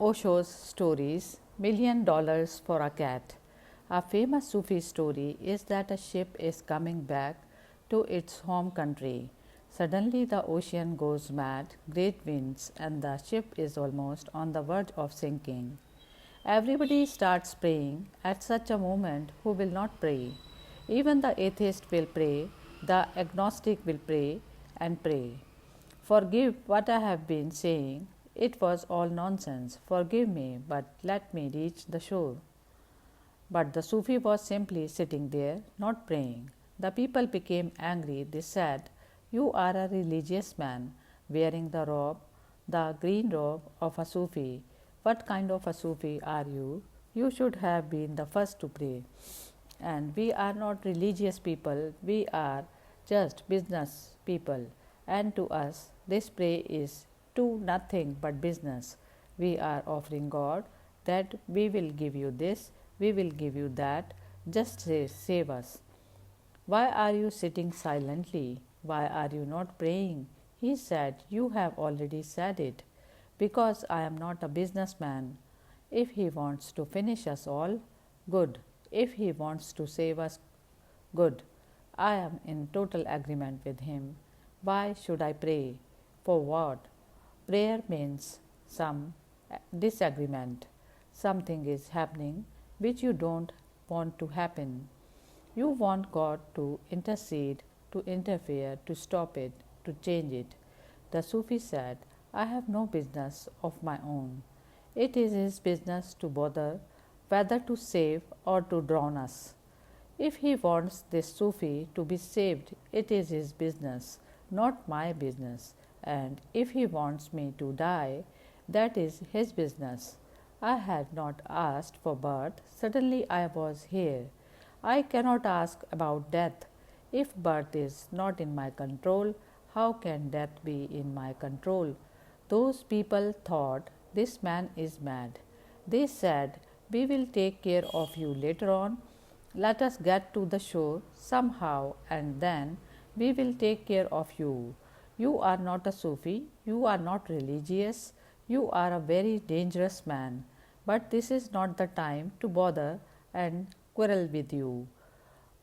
Osho's stories, $1,000,000 for a cat. A famous Sufi story is that a ship is coming back to its home country. Suddenly, the ocean goes mad, great winds, and the ship is almost on the verge of sinking. Everybody starts praying. At such a moment, who will not pray? Even the atheist will pray, the agnostic will pray and pray. Forgive what I have been saying. It was all nonsense. Forgive me, but let me reach the shore. But the Sufi was simply sitting there, not praying. The people became angry. They said, "You are a religious man, wearing the green robe of a Sufi. What kind of a Sufi are you? You should have been the first to pray. And we are not religious people, we are just business people. And to us, this prayer is to nothing but business. We are offering God that we will give you this, we will give you that, just say, save us. Why are you sitting silently? Why are you not praying? He said, "You have already said it. Because I am not a businessman. If he wants to finish us all, good. If he wants to save us, good. I am in total agreement with him. Why should I pray? For what? Prayer means some disagreement. Something is happening which you don't want to happen. You want God to intercede, to interfere, to stop it, to change it." The Sufi said, "I have no business of my own. It is his business to bother whether to save or to drown us. If he wants this Sufi to be saved, it is his business, not my business. And if he wants me to die, that is his business. I had not asked for birth, suddenly I was here. I cannot ask about death. If birth is not in my control, how can death be in my control?" Those people thought, "This man is mad." They said, "We will take care of you later on. Let us get to the shore somehow, and then we will take care of you. You are not a Sufi, you are not religious, you are a very dangerous man, but this is not the time to bother and quarrel with you."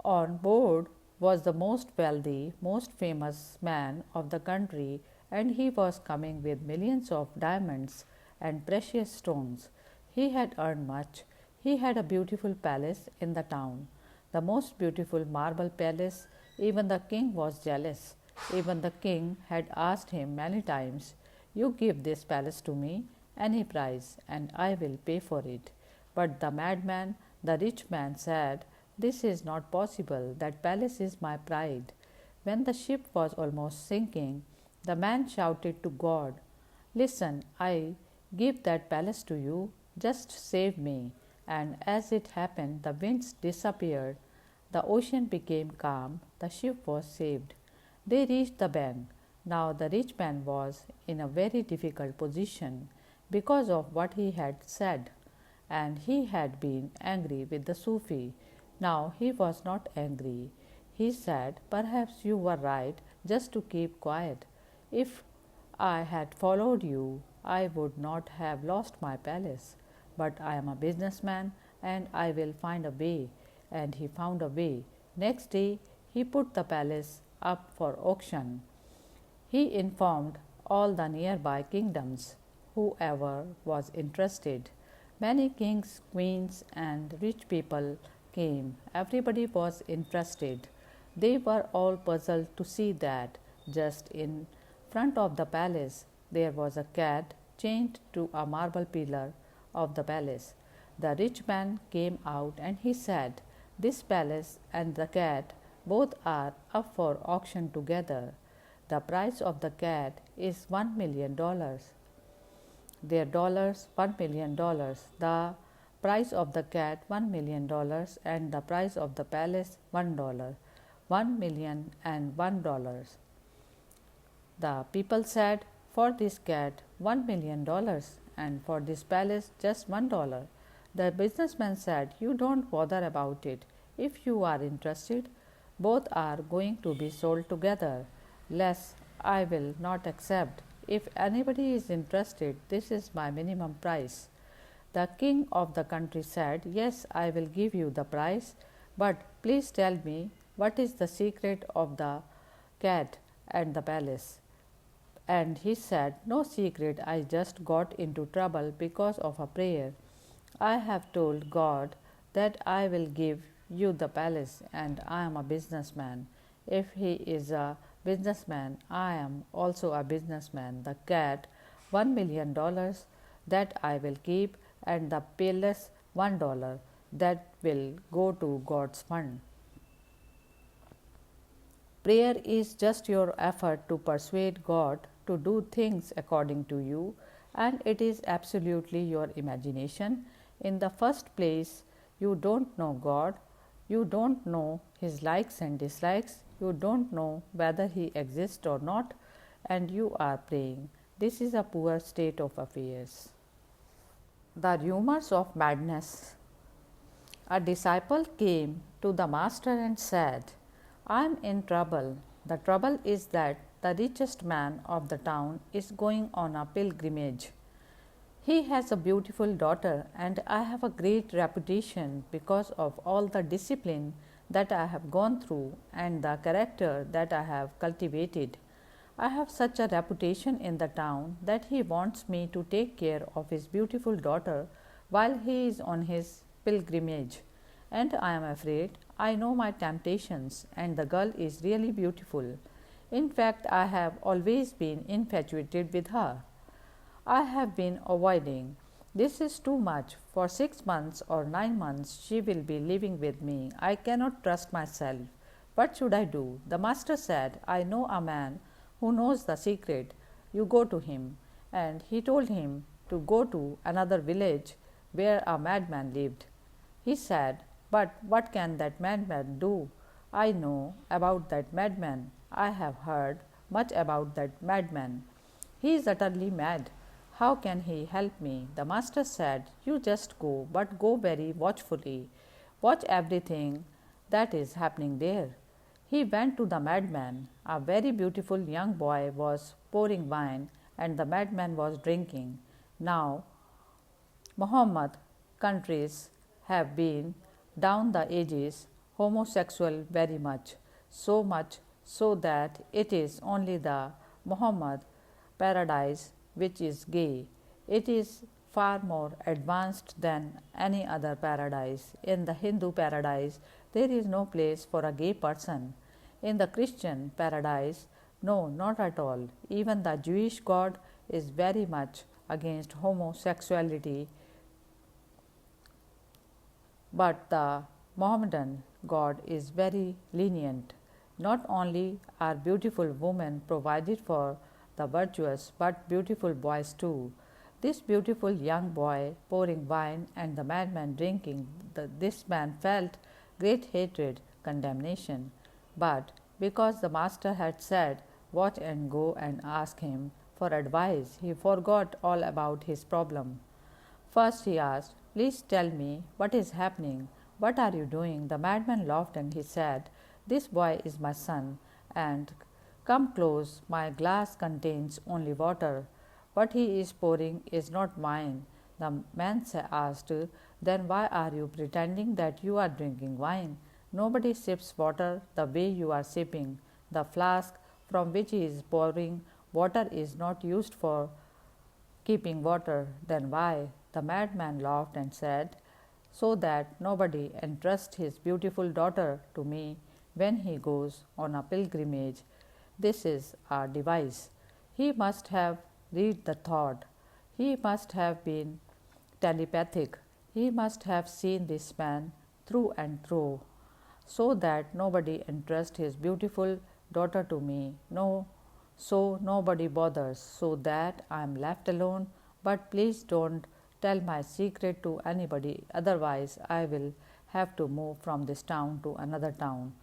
On board was the most wealthy, most famous man of the country, and he was coming with millions of diamonds and precious stones. He had earned much. He had a beautiful palace in the town, the most beautiful marble palace. Even the king was jealous. Even the king had asked him many times, "You give this palace to me, any price, and I will pay for it." But the madman, the rich man, said, "This is not possible. That palace is my pride." When the ship was almost sinking, the man shouted to God, "Listen, I give that palace to you. Just save me." And as it happened, the winds disappeared. The ocean became calm. The ship was saved. They reached the bank. Now the rich man was in a very difficult position because of what he had said, and he had been angry with the Sufi. Now he was not angry. He said, "Perhaps you were right just to keep quiet. If I had followed you, I would not have lost my palace. But I am a businessman and I will find a way." And he found a way. Next day, he put the palace up for auction. He informed all the nearby kingdoms, whoever was interested. Many kings, queens, and rich people came. Everybody was interested. They were all puzzled to see that just in front of the palace there was a cat chained to a marble pillar of the palace. The rich man came out and he said, "This palace and the cat both are up for auction together. The price of the cat is $1,000,000. Their dollars $1,000,000. The price of the cat $1,000,000 and the price of the palace $1. $1,000,001." The people said, "For this cat $1,000,000 and for this palace just $1." The businessman said, "You don't bother about it. If you are interested, both are going to be sold together. Less I will not accept." If anybody is interested, this is my minimum price. The king of the country said, Yes, I will give you the price, but please tell me what is the secret of the cat and the palace. And he said, No secret, I just got into trouble because of a prayer. I have told God that I will give you the palace, and I am a businessman. If he is a businessman, I am also a businessman. The cat, $1 million that I will keep, and the palace, $1 that will go to God's fund. Prayer is just your effort to persuade God to do things according to you, and it is absolutely your imagination. In the first place, you don't know God, you don't know His likes and dislikes, you don't know whether He exists or not, and you are praying. This is a poor state of affairs. The rumors of madness. A disciple came to the master and said, I am in trouble. The trouble is that the richest man of the town is going on a pilgrimage. He has a beautiful daughter, and I have a great reputation because of all the discipline that I have gone through and the character that I have cultivated. I have such a reputation in the town that he wants me to take care of his beautiful daughter while he is on his pilgrimage. And I am afraid I know my temptations, and the girl is really beautiful. In fact, I have always been infatuated with her. I have been avoiding. This is too much. For 6 months or 9 months, she will be living with me. I cannot trust myself. What should I do? The master said, I know a man who knows the secret. You go to him. And he told him to go to another village where a madman lived. He said, But what can that madman do? I know about that madman. I have heard much about that madman. He is utterly mad. How can he help me? The master said, You just go, but go very watchfully. Watch everything that is happening there. He went to the madman. A very beautiful young boy was pouring wine, and the madman was drinking. Now, Muhammad countries have been down the ages homosexual very much so that it is only the Muhammad paradise which is gay. It is far more advanced than any other paradise. In the Hindu paradise, there is no place for a gay person. In the Christian paradise, no, not at all. Even the Jewish God is very much against homosexuality, but the Mohammedan God is very lenient. Not only are beautiful women provided for the virtuous, but beautiful boys too. This beautiful young boy pouring wine and the madman drinking, this man felt great hatred, condemnation. But because the master had said, Watch and go and ask him for advice, he forgot all about his problem. First he asked, Please tell me what is happening. What are you doing? The madman laughed and he said, This boy is my son, and come close, my glass contains only water. What he is pouring is not wine. The man asked, Then why are you pretending that you are drinking wine? Nobody sips water the way you are sipping. The flask from which he is pouring water is not used for keeping water. Then why? The madman laughed and said, So that nobody entrusts his beautiful daughter to me when he goes on a pilgrimage. This is our device. He must have read the thought. He must have been telepathic. He must have seen this man through and through, so that nobody entrusts his beautiful daughter to me. No, so nobody bothers, so that I am left alone. But please don't tell my secret to anybody, otherwise I will have to move from this town to another town.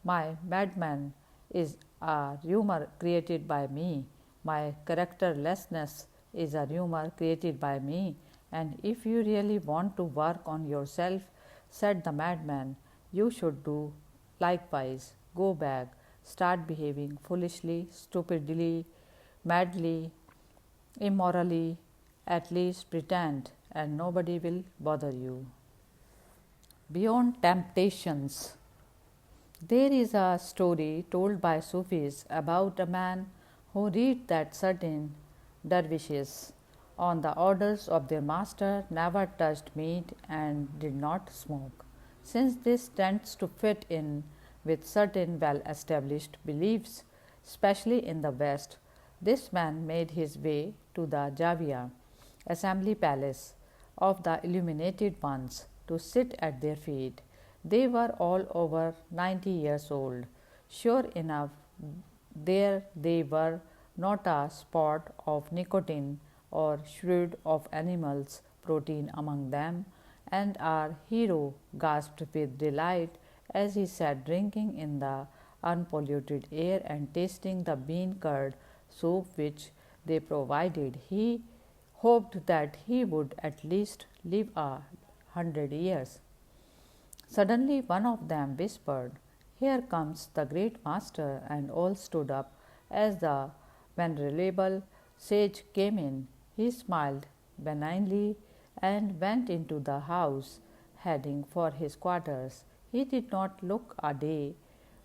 My madman is a rumor created by me. My characterlessness is a rumor created by me. And if you really want to work on yourself, said the madman, you should do likewise. Go back, start behaving foolishly, stupidly, madly, immorally, at least pretend, and nobody will bother you. Beyond temptations, there is a story told by Sufis about a man who read that certain dervishes, on the orders of their master, never touched meat and did not smoke. Since this tends to fit in with certain well established beliefs, especially in the West, this man made his way to the Javia assembly palace of the illuminated ones to sit at their feet. They were all over 90 years old. Sure enough, there they were, not a spot of nicotine or shred of animal's protein among them, and our hero gasped with delight as he sat drinking in the unpolluted air and tasting the bean curd soup which they provided. He hoped that he would at least live 100 years. Suddenly, one of them whispered, "Here comes the great master," and all stood up as the venerable sage came in. He smiled benignly and went into the house, heading for his quarters. He did not look a day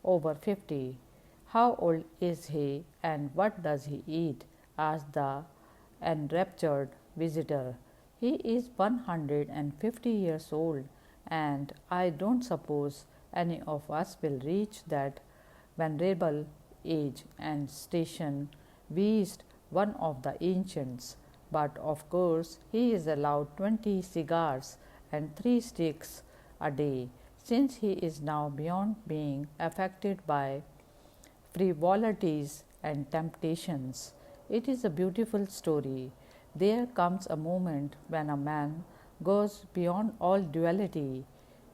over 50. "How old is he, and what does he eat?" asked the enraptured visitor. "He is 150 years old, and I don't suppose any of us will reach that venerable age and station," wheezed one of the ancients. "But of course he is allowed 20 cigars and 3 sticks a day, since he is now beyond being affected by frivolities and temptations." It is a beautiful story. There comes a moment when a man goes beyond all duality,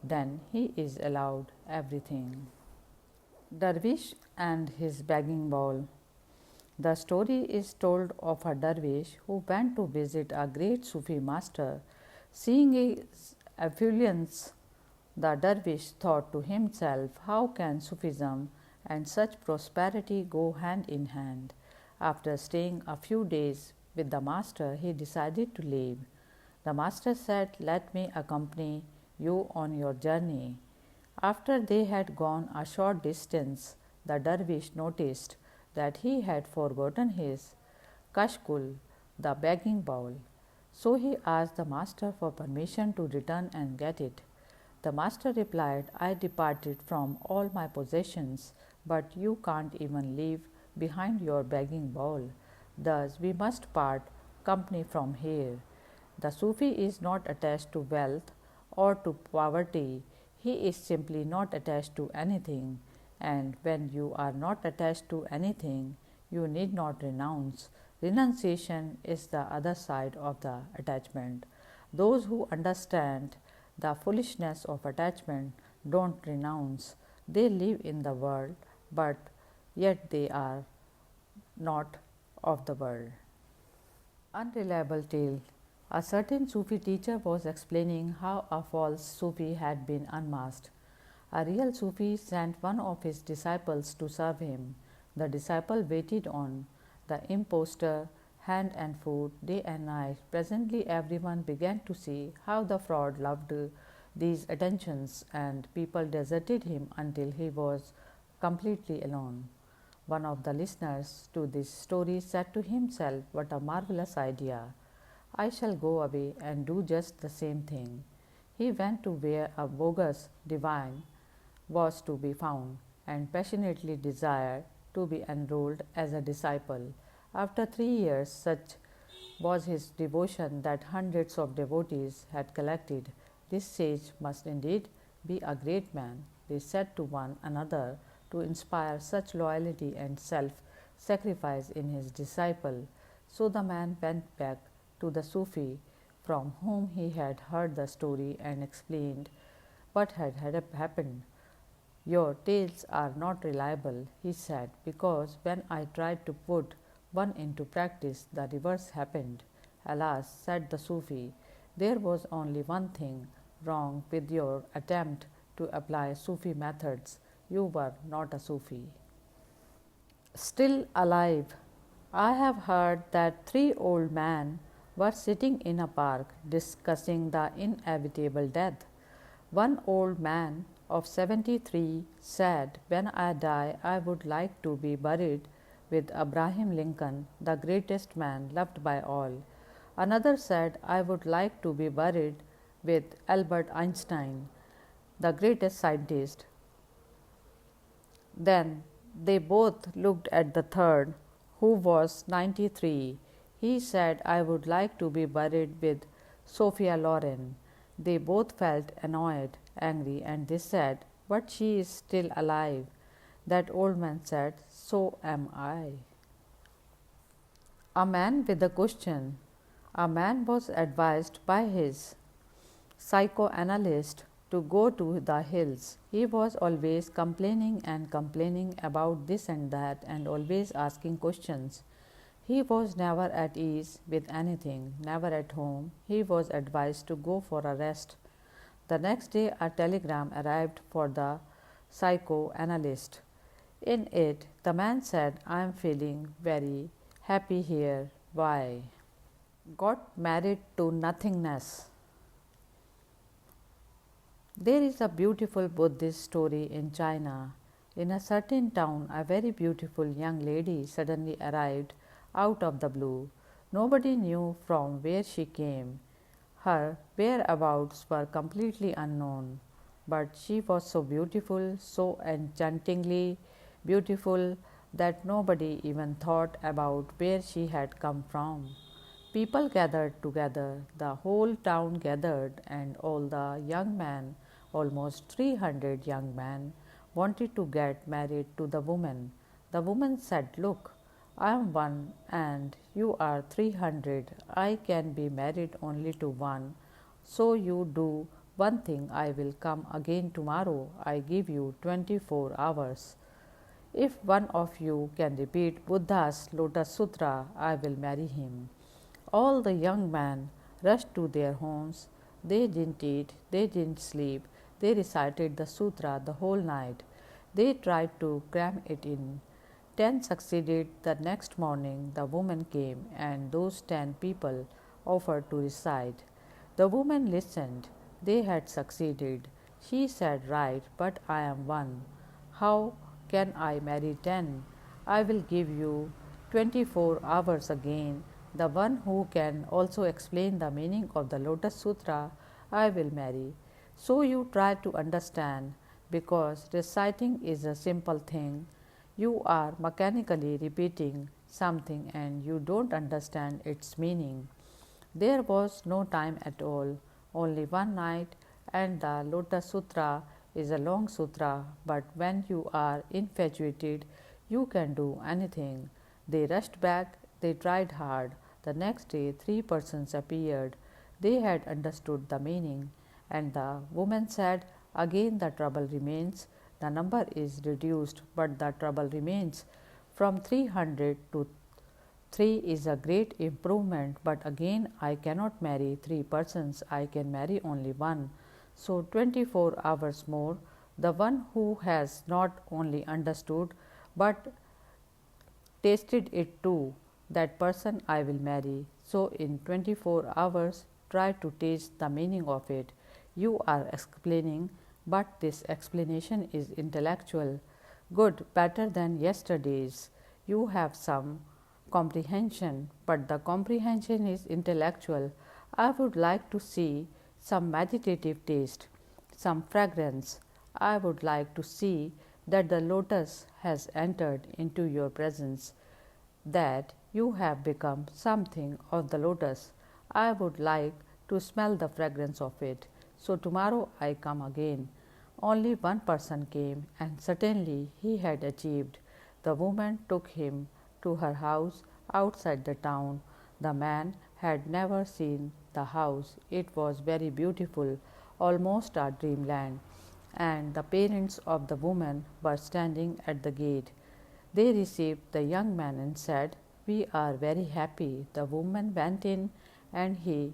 then he is allowed everything. Dervish and his begging bowl. The story is told of a dervish who went to visit a great Sufi master. Seeing his affluence, the dervish thought to himself, "How can Sufism and such prosperity go hand in hand?" After staying a few days with the master, he decided to leave. The master said, "Let me accompany you on your journey." After they had gone a short distance, the dervish noticed that he had forgotten his kashkul, the begging bowl. So he asked the master for permission to return and get it. The master replied, "I departed from all my possessions, but you can't even leave behind your begging bowl. Thus we must part company from here." The Sufi is not attached to wealth or to poverty. He is simply not attached to anything. And when you are not attached to anything, you need not renounce. Renunciation is the other side of the attachment. Those who understand the foolishness of attachment don't renounce. They live in the world, but yet they are not of the world. Unreliable tale. A certain Sufi teacher was explaining how a false Sufi had been unmasked. A real Sufi sent one of his disciples to serve him. The disciple waited on the impostor hand and foot day and night. Presently, everyone began to see how the fraud loved these attentions, and people deserted him until he was completely alone. One of the listeners to this story said to himself, "What a marvelous idea! I shall go away and do just the same thing." He went to where a bogus divine was to be found and passionately desired to be enrolled as a disciple. After 3 years, such was his devotion that hundreds of devotees had collected. "This sage must indeed be a great man," they said to one another, "to inspire such loyalty and self sacrifice in his disciple." So the man went back to the Sufi from whom he had heard the story and explained what had happened. "Your tales are not reliable," he said, "because when I tried to put one into practice, the reverse happened." "Alas," said the Sufi, "there was only one thing wrong with your attempt to apply Sufi methods. You were not a Sufi." Still alive, I have heard that three old men were sitting in a park discussing the inevitable death. One old man of 73 said, "When I die, I would like to be buried with Abraham Lincoln, the greatest man loved by all." Another said, "I would like to be buried with Albert Einstein, the greatest scientist." Then they both looked at the third, who was 93. He said, "I would like to be buried with Sophia Loren." They both felt annoyed, angry, and they said, "But she is still alive." That old man said, "So am I." A man with a question. A man was advised by his psychoanalyst to go to the hills. He was always complaining and complaining about this and that and always asking questions. He was never at ease with anything, never at home. He was advised to go for a rest. The next day, a telegram arrived for the psychoanalyst. In it, the man said, "I am feeling very happy here." Why? Got married to nothingness. There is a beautiful Buddhist story in China. In a certain town, a very beautiful young lady suddenly arrived out of the blue. Nobody knew from where she came. Her whereabouts were completely unknown. But she was so beautiful, so enchantingly beautiful, that nobody even thought about where she had come from. People gathered together, the whole town gathered, and all the young men, almost 300 young men, wanted to get married to the woman. The woman said, "Look, I am one and you are 300. I can be married only to one. So you do one thing, I will come again tomorrow. I give you 24 hours. If one of you can repeat Buddha's Lotus Sutra, I will marry him." All the young men rushed to their homes. They didn't eat, they didn't sleep. They recited the sutra the whole night. They tried to cram it in. 10 succeeded. The next morning the woman came, and those 10 people offered to recite. The woman listened. They had succeeded. She said, "Right, but I am one. How can I marry 10? I will give you 24 hours again. The one who can also explain the meaning of the Lotus Sutra, I will marry." So you try to understand, because reciting is a simple thing. You are mechanically repeating something and you don't understand its meaning. There was no time at all, only one night, and the Lotus Sutra is a long sutra, but when you are infatuated, you can do anything. They rushed back, they tried hard. The next day, 3 persons appeared. They had understood the meaning, and the woman said, "Again the trouble remains. The number is reduced, but the trouble remains. From 300 to 3 is a great improvement, but again I cannot marry 3 persons. I can marry only one. So 24 hours more." The one who has not only understood but tasted it too, that person I will marry. So in 24 hours try to taste the meaning of it. You are explaining, but this explanation is intellectual. Good, better than yesterday's. You have some comprehension, but the comprehension is intellectual. I would like to see some meditative taste, some fragrance. I would like to see that the lotus has entered into your presence, that you have become something of the lotus. I would like to smell the fragrance of it. So tomorrow I come again. Only one person came, and certainly he had achieved. The woman took him to her house outside the town. The man had never seen the house. It was very beautiful, almost a dreamland, and the parents of the woman were standing at the gate. They received the young man and said, "We are very happy." The woman went in, and he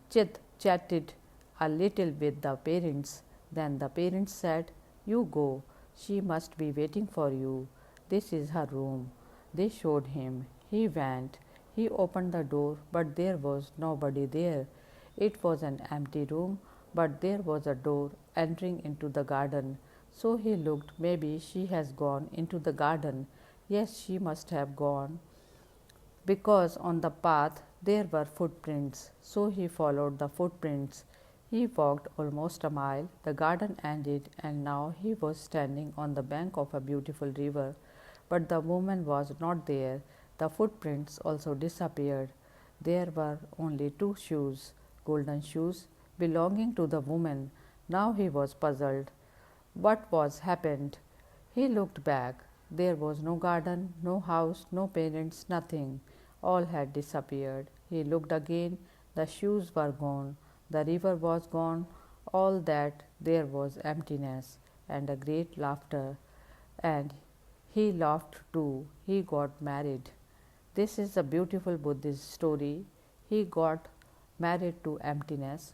chit-chatted a little with the parents. Then the parents said, "You go. She must be waiting for you. This is her room." They showed him. He went. He opened the door, but there was nobody there. It was an empty room, but there was a door entering into the garden. So he looked. Maybe she has gone into the garden. Yes, she must have gone, because on the path there were footprints. So he followed the footprints. He walked almost a mile. The garden ended, and now he was standing on the bank of a beautiful river. But the woman was not there. The footprints also disappeared. There were only two shoes, golden shoes, belonging to the woman. Now he was puzzled. What was happened? He looked back. There was no garden, no house, no parents, nothing. All had disappeared. He looked again. The shoes were gone. The river was gone. All that there was emptiness and a great laughter. And he laughed too. He got married. This is a beautiful Buddhist story. He got married to emptiness,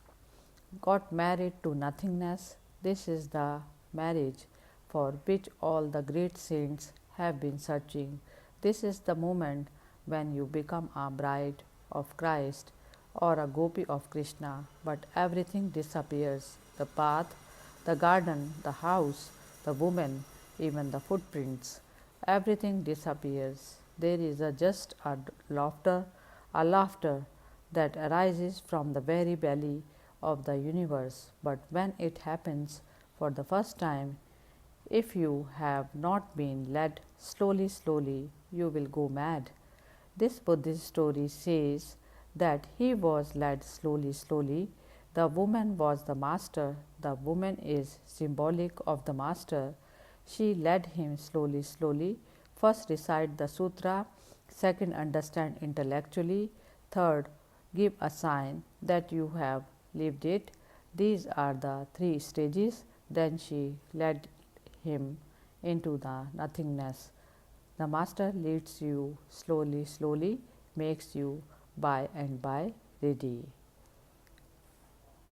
got married to nothingness. This is the marriage for which all the great saints have been searching. This is the moment when you become a bride of Christ or a gopi of Krishna, but everything disappears: the path, the garden, the house, the woman, even the footprints. Everything disappears. There is just a laughter that arises from the very belly of the universe. But when it happens for the first time, if you have not been led slowly, slowly, you will go mad. This Buddhist story says that he was led slowly, slowly. The woman was the master. The woman is symbolic of the master. She led him slowly, slowly. First, recite the sutra. Second, understand intellectually. Third, give a sign that you have lived it. These are the three stages. Then she led him into the nothingness. The master leads you slowly, slowly, makes you by and by ready.